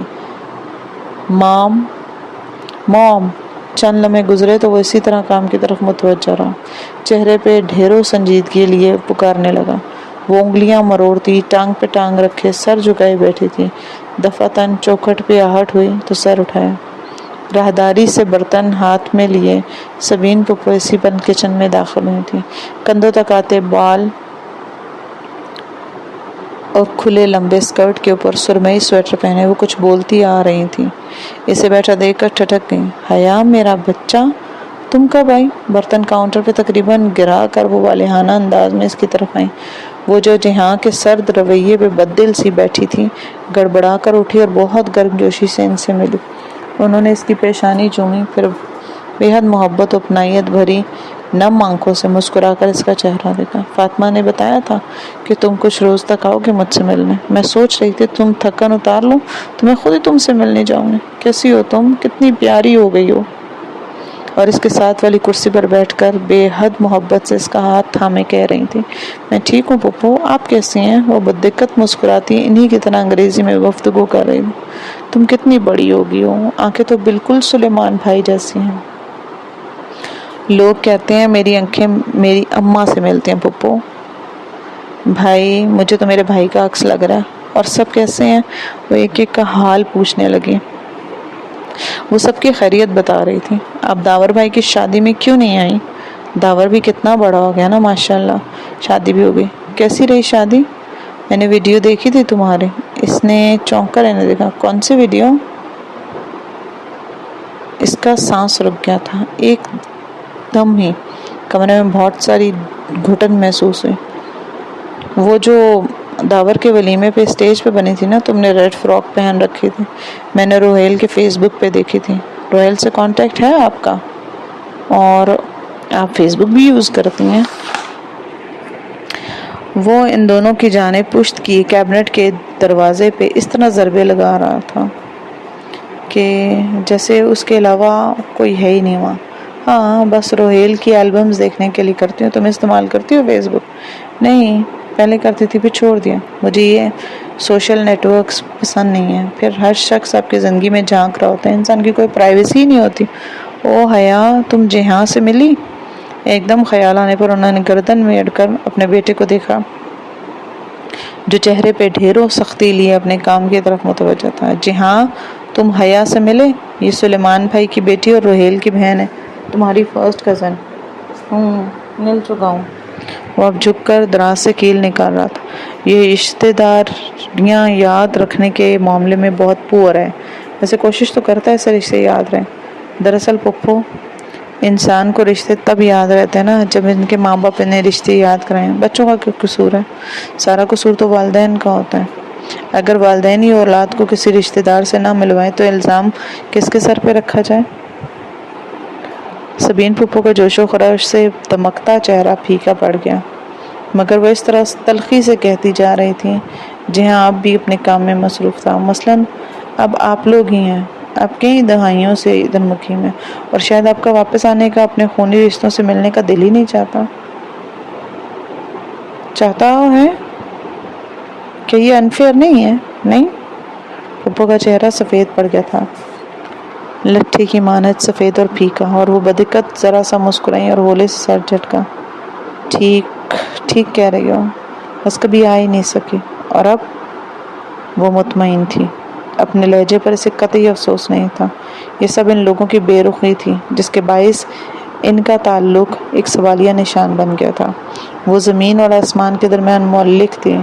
مام۔ چند لمحے گزرے تو وہ اسی طرح کام کی طرف متوجہ رہا۔ چہرے پہ ڈھیروں سنجیدگی لیے پکارنے لگا۔ وہ انگلیاں مروڑتی، ٹانگ پہ ٹانگ رکھے سر جھکائے بیٹھی تھی۔ دفعتاً چوکھٹ پہ آہٹ ہوئی تو سر اٹھایا۔ راہداری سے برتن ہاتھ میں لیے سبین پپو اسی بند کچن میں داخل ہوئی تھی۔ کندھوں تک آتے بال اور کھلے لمبے اسکرٹ کے اوپر سرمئی سویٹر پہنے وہ کچھ بولتی آ رہی تھی۔ اسے بیٹھا دیکھ کر ٹھٹک گئی۔ حیا، میرا بچہ، تم کب آئی؟ برتن کاؤنٹر پہ تقریباً گرا کر وہ والہانہ انداز میں اس کی طرف آئی۔ وہ جو جہاں کے سرد رویے پہ بددل سی بیٹھی تھی گڑبڑا کر اٹھی اور بہت گرم جوشی سے ان سے ملی۔ انہوں نے اس کی پیشانی چومی، پھر بے حد محبت و اپنائیت بھری نم آنکھوں سے مسکرا کر اس کا چہرہ دیکھا۔ فاطمہ نے بتایا تھا کہ تم کچھ روز تک آؤ گے مجھ سے ملنے۔ میں سوچ رہی تھی تم تھکن اتار لو تو میں خود ہی تم سے ملنے جاؤں گی۔ کیسی ہو تم؟ کتنی پیاری ہو گئی ہو۔ اور اس کے ساتھ والی کرسی پر بیٹھ کر بے حد محبت سے اس کا ہاتھ تھامے کہہ رہی تھی، میں ٹھیک ہوں پپو، آپ کیسی ہیں؟ وہ بددقت مسکراتی انہی کی طرح انگریزی میں گفتگو کر رہی تھی۔ تم کتنی بڑی ہو گئی ہو، آنکھیں تو بالکل سلیمان بھائی جیسی ہیں۔ لوگ کہتے ہیں میری آنکھیں میری اماں سے ملتی ہیں پپو۔ بھائی، مجھے تو میرے بھائی کا عکس لگ رہا ہے۔ اور سب کیسے ہیں؟ وہ ایک ایک کا حال پوچھنے لگی۔ وہ سب کی خیریت بتا رہی تھی۔ آپ داور بھائی کی شادی میں کیوں نہیں آئی؟ داور بھی کتنا بڑا ہو گیا نا ماشاءاللہ، شادی بھی ہو گئی۔ کیسی رہی شادی؟ میں نے ویڈیو دیکھی تھی تمہاری۔ اس نے چونک کر انہیں دیکھا۔ کون سی ویڈیو؟ اس کا سانس رک گیا تھا۔ ایک دم ہی کمرے میں بہت ساری گھٹن محسوس ہوئی۔ وہ جو داور کے ولیمے پہ اسٹیج پہ بنی تھی نا، تم نے ریڈ فراک پہن رکھی تھی، میں نے روہیل کے فیس بک پہ دیکھی تھی۔ روہیل سے کانٹیکٹ ہے آپ کا؟ اور آپ فیس بک بھی یوز کرتی ہیں؟ وہ ان دونوں کی جانب پشت کی کیبنٹ کے دروازے پہ اس طرح ضربے لگا رہا تھا کہ جیسے اس کے علاوہ کوئی ہے ہی نہیں وہاں۔ ہاں، بس روہیل کی البمز دیکھنے کے لیے کرتی ہوں۔ تم استعمال کرتی ہو فیس بک؟ نہیں، پہلے کرتی تھی، پھر چھوڑ دیا۔ مجھے یہ سوشل نیٹ ورکس پسند نہیں ہیں۔ پھر ہر شخص آپ کی زندگی میں جھانک رہا ہوتا ہے، انسان کی کوئی پرائیویسی ہی نہیں ہوتی۔ او حیا، تم جہاں سے ملی؟ ایک دم خیال آنے پر انہوں نے گردن میڑ کر اپنے بیٹے کو دیکھا جو چہرے پہ ڈھیروں سختی لیے اپنے کام کی طرف متوجہ تھا۔ جی ہاں، تم حیا سے ملے؟ یہ سلیمان بھائی کی بیٹی اور روہیل کی بہن ہے، تمہاری فرسٹ کزن۔ مل چکا ہوں۔ وہ اب جھک کر دراز سے کیل نکال رہا تھا۔ یہ رشتے داریاں یاد رکھنے کے معاملے میں بہت پور ہے، ویسے کوشش تو کرتا ہے ایسے رشتے یاد رہیں۔ دراصل پپو، انسان کو رشتے تب یاد رہتے ہیں نا جب ان کے ماں باپ انہیں رشتے یاد کرائیں۔ بچوں کا کیا قصور ہے؟ سارا قصور تو والدین کا ہوتا ہے۔ اگر والدین ہی اولاد کو کسی رشتے دار سے نہ ملوائیں تو الزام کس کے سر پہ رکھا جائے؟ سبین پپو کا جوش و خروش سے دمکتا چہرہ پھیکا پڑ گیا، مگر وہ اس طرح تلخی سے کہتی جا رہی تھی جہاں آپ بھی اپنے کام میں مصروف تھا۔ مثلاً اب آپ لوگ ہی ہیں، آپ کئی دہائیوں سے ادھر مقیم ہیں اور شاید آپ کا واپس آنے کا اپنے خونی رشتوں سے ملنے کا دل ہی نہیں چاہتا ہے کہ یہ انفیئر نہیں ہے؟ نہیں؟ پپو کا چہرہ سفید پڑ گیا تھا، لٹھی کی مانند سفید اور پھیکا، اور وہ بدقت ذرا سا مسکرائی اور ہولے سے سر جھٹکا۔ ٹھیک کہہ رہی ہو، بس کبھی آ ہی نہیں سکی۔ اور اب وہ مطمئن تھی، اپنے لہجے پر اسے قطعی افسوس نہیں تھا۔ یہ سب ان لوگوں کی بے رخی تھی جس کے باعث ان کا تعلق ایک سوالیہ نشان بن گیا تھا۔ وہ زمین اور آسمان کے درمیان معلق تھے۔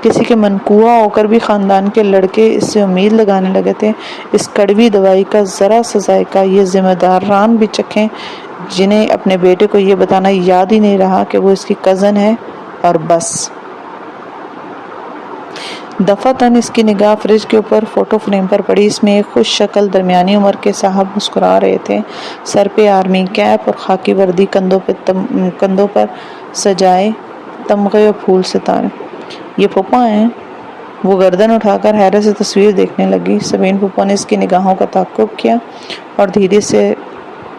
کسی کے منقوع ہو کر بھی خاندان کے لڑکے اس سے امید لگانے لگے تھے اس کڑوی دوائی کا ذرا سا ذائقہ یہ ذمہ داران بھی چکھیں، جنہیں اپنے بیٹے کو یہ بتانا یاد ہی نہیں رہا کہ وہ اس کی کزن ہے اور بس۔ دفعتاً اس کی نگاہ فریج کے اوپر فوٹو فریم پر پڑی۔ اس میں ایک خوش شکل درمیانی عمر کے صاحب مسکرا رہے تھے، سر پہ آرمی کیپ اور خاکی وردی، کندھوں پر سجائے تمغے اور پھول ستارے۔ یہ پھوپھا ہیں؟ وہ گردن اٹھا کر حیرت سے تصویر دیکھنے لگی۔ سبین پھوپھا نے اس کی نگاہوں کا تعاقب کیا اور دھیرے سے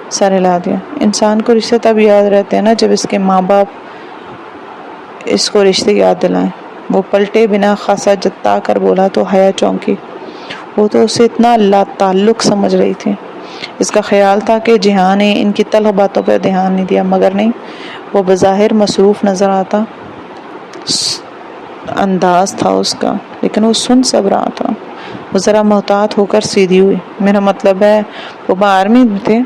سر ہلا دیا۔ انسان کو رشتے تب یاد رہتے ہیں نا جب اس کے ماں باپ اس کو رشتے یاد دلائیں۔ وہ پلٹے بنا خاصا جتا کر بولا تو حیا چونکی۔ وہ تو اسے اتنا لا تعلق سمجھ رہی تھی۔ اس کا خیال تھا کہ جہاں نے ان کی تلخ باتوں پر دھیان نہیں دیا، مگر نہیں، وہ بظاہر مصروف نظر آتا انداز تھا اس کا، لیکن وہ سن سب رہا تھا۔ وہ ذرا محتاط ہو کر سیدھی ہوئی۔ میرا مطلب ہے وہ آرمی میں تھے؟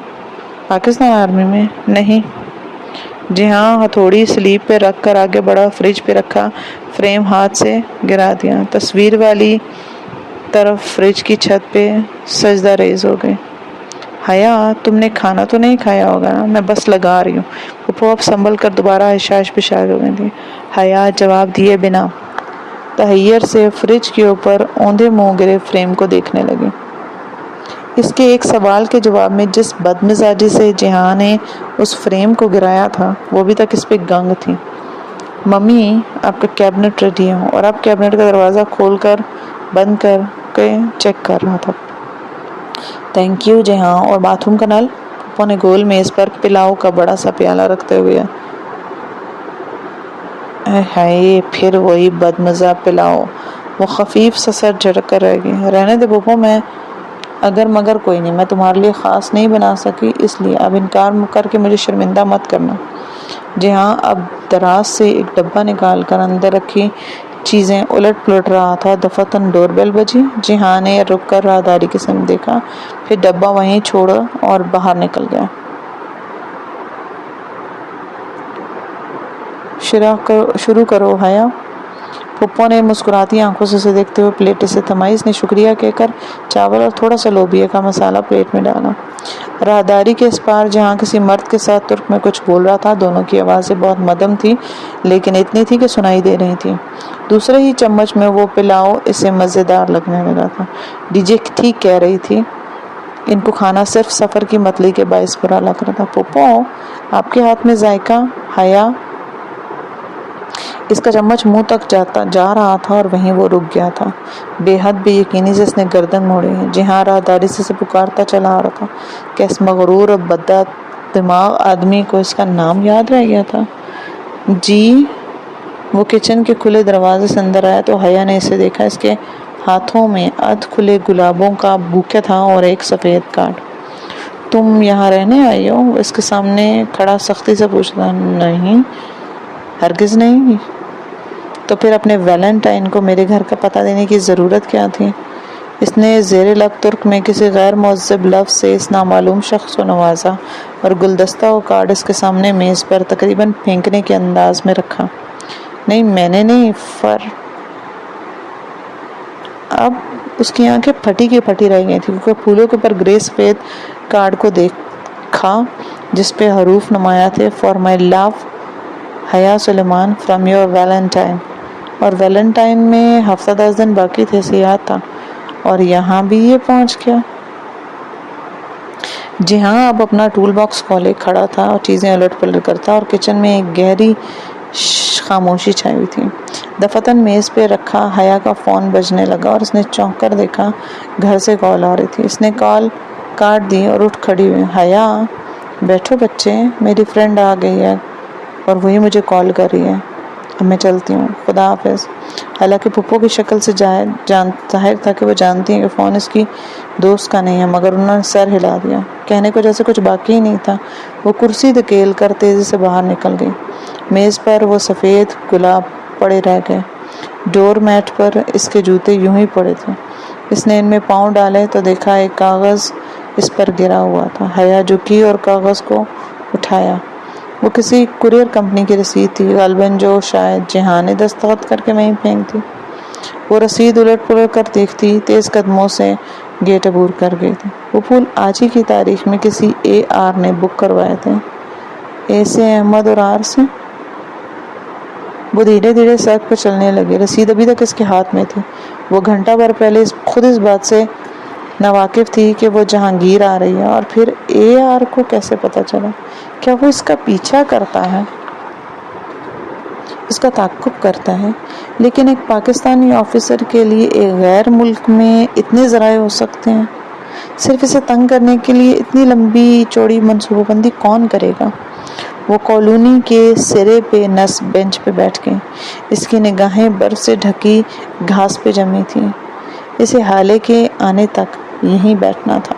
پاکستان آرمی میں؟ نہیں۔ جی ہاں، ہتھوڑی سلیب پہ رکھ کر آگے بڑھا، فریج پہ رکھا فریم ہاتھ سے گرا دیا۔ تصویر والی طرف فریج کی چھت پہ سجدہ ریز ہو گئی۔ حیا، تم نے کھانا تو نہیں کھایا ہوگا نا؟ میں بس لگا رہی ہوں۔ پھوپھو اب سنبھل کر دوبارہ حشاش پشاش ہو گئی تھی۔ حیا جواب دیے بنا تحیر سے فریج کے اوپر اوندھے منہ گرے فریم کو دیکھنے لگی۔ اس کے ایک سوال کے جواب میں جس بدمزاجی سے جہاں نے اس فریم کو گرایا تھا وہ ابھی تک اس پہ گنگ تھی۔ ممی، آپ کا کیبنٹ ریڈی ہے، اور اب کیبنٹ کا دروازہ کھول کر بند کر کے چیک کر رہا تھا۔ تھینک یو جہاں، اور باتھ روم کا نل؟ پھوپھو نے گول میز پر پلاؤ کا بڑا سا پیالہ رکھتے ہوئے۔ ہائے، پھر وہی بدمزہ پلاؤ۔ وہ خفیف سا سر جھٹک کر رہ گئی۔ رہنے دے پھوپھو، میں اگر مگر کوئی نہیں، میں تمہارے لیے خاص نہیں بنا سکی، اس لیے اب انکار کر کے مجھے شرمندہ مت کرنا۔ جی ہاں اب دراز سے ایک ڈبہ نکال کر اندر رکھی چیزیں الٹ پلٹ رہا تھا۔ دفعتاً ڈور بیل بجی۔ جی ہاں نے رک کر راہداری کی سمت دیکھا، پھر ڈبہ وہیں چھوڑا اور باہر نکل گیا۔ شروع کرو حیا۔ پھوپھو نے مسکراتی آنکھوں سے اسے دیکھتے ہوئے پلیٹ اسے تھمائی۔ اس نے شکریہ کہہ کر چاول اور تھوڑا سا لوبیا کا مسالہ پلیٹ میں ڈالا۔ راہداری کے اس پار جہاں کسی مرد کے ساتھ ترک میں کچھ بول رہا تھا۔ دونوں کی آوازیں بہت مدھم تھی، لیکن اتنی تھی کہ سنائی دے رہی تھی۔ دوسرے ہی چمچ میں وہ پلاؤ اسے مزیدار لگنے لگا تھا۔ ڈی جے ٹھیک کہہ رہی تھی، ان کو کھانا صرف سفر کی متلی کے باعث برا لگ رہا تھا۔ پھوپھو، آپ کے ہاتھ میں ذائقہ؟ حیا، اس کا چمچ منہ تک جا رہا تھا اور وہیں وہ رک گیا تھا۔ بے حد بے یقینی سے اس نے گردن موڑی۔ جی ہاں راہداری سے پکارتا چلا آ رہا تھا کہ اس مغرور اور بدہ دماغ آدمی کو اس کا نام یاد رہ گیا تھا۔ جی، وہ کچن کے کھلے دروازے سے اندر آیا تو حیا نے اسے دیکھا۔ اس کے ہاتھوں میں ادھ کھلے گلابوں کا بوکے تھا اور ایک سفید کارڈ۔ تم یہاں رہنے آئی ہو؟ اس کے سامنے کھڑا سختی سے پوچھتا۔ نہیں، ہرگز نہیں۔ تو پھر اپنے ویلنٹائن کو میرے گھر کا پتہ دینے کی ضرورت کیا تھی؟ اس نے زیر لب ترک میں کسی غیر مہذب لفظ سے اس نامعلوم شخص کو نوازا اور گلدستہ و کارڈ اس کے سامنے میز پر تقریباً پھینکنے کے انداز میں رکھا۔ نہیں، میں نے نہیں، اب اس کی آنکھیں پھٹی کی پھٹی رہ گئی تھی کیونکہ پھولوں کے اوپر گرے سفید کارڈ کو دیکھا جس پہ حروف نمایاں تھے، فار مائی لو حیا سلیمان، فرام یور ویلنٹائن۔ اور ویلنٹائن میں ہفتہ 10 دن باقی تھے، اسے یاد تھا۔ اور یہاں بھی یہ پہنچ گیا۔ جی ہاں اب اپنا ٹول باکس کھولے کھڑا تھا اور چیزیں الٹ پلٹ کرتا، اور کچن میں ایک گہری خاموشی چھائی ہوئی تھی۔ دفعتاً میز پہ رکھا حیا کا فون بجنے لگا اور اس نے چونک کر دیکھا، گھر سے کال آ رہی تھی۔ اس نے کال کاٹ دی اور اٹھ کھڑی ہوئی۔ حیا، بیٹھو بچے، میری فرینڈ آ گئی ہے اور وہی مجھے کال کر رہی ہے۔ اب میں چلتی ہوں، خدا حافظ۔ حالانکہ پھوپھو کی شکل سے ظاہر تھا کہ وہ جانتی ہیں کہ فون اس کی دوست کا نہیں ہے، مگر انہوں نے سر ہلا دیا۔ کہنے کو جیسے کچھ باقی ہی نہیں تھا۔ وہ کرسی دھکیل کر تیزی سے باہر نکل گئی۔ میز پر وہ سفید گلاب پڑے رہ گئے۔ ڈور میٹ پر اس کے جوتے یوں ہی پڑے تھے۔ اس نے ان میں پاؤں ڈالے تو دیکھا ایک کاغذ اس پر گرا ہوا تھا۔ حیا جھکی اور کاغذ کو اٹھایا۔ وہ کسی کوریئر کمپنی کی رسید تھی، غالباً جو شاید جہاں نے دستخط کر کے وہیں پھینک دی۔ وہ رسید الٹ پلٹ کر دیکھتی، تیز قدموں سے گیٹ عبور کر گئی تھی۔ وہ پھول آج ہی کی تاریخ میں کسی AR نے بک کروائے تھے۔ A سے احمد اور R سے۔ وہ دھیرے دھیرے سڑک پر چلنے لگے۔ رسید ابھی تک اس کے ہاتھ میں تھی۔ وہ گھنٹہ بھر پہلے خود اس بات سے ناواقف تھی کہ وہ جہانگیر آ رہی ہے، اور پھر AR کو کیسے پتا چلا؟ کیا وہ اس کا پیچھا کرتا ہے، اس کا تعاقب کرتا ہے؟ لیکن ایک پاکستانی آفیسر کے لیے ایک غیر ملک میں اتنے ذرائع ہو سکتے ہیں؟ صرف اسے تنگ کرنے کے لیے اتنی لمبی چوڑی منصوبہ بندی کون کرے گا؟ وہ کالونی کے سرے پہ نصب بینچ پہ بیٹھ گئی۔ اس کی نگاہیں برف سے ڈھکی گھاس پہ جمی تھیں۔ اسے حالے کے آنے تک یہیں بیٹھنا تھا۔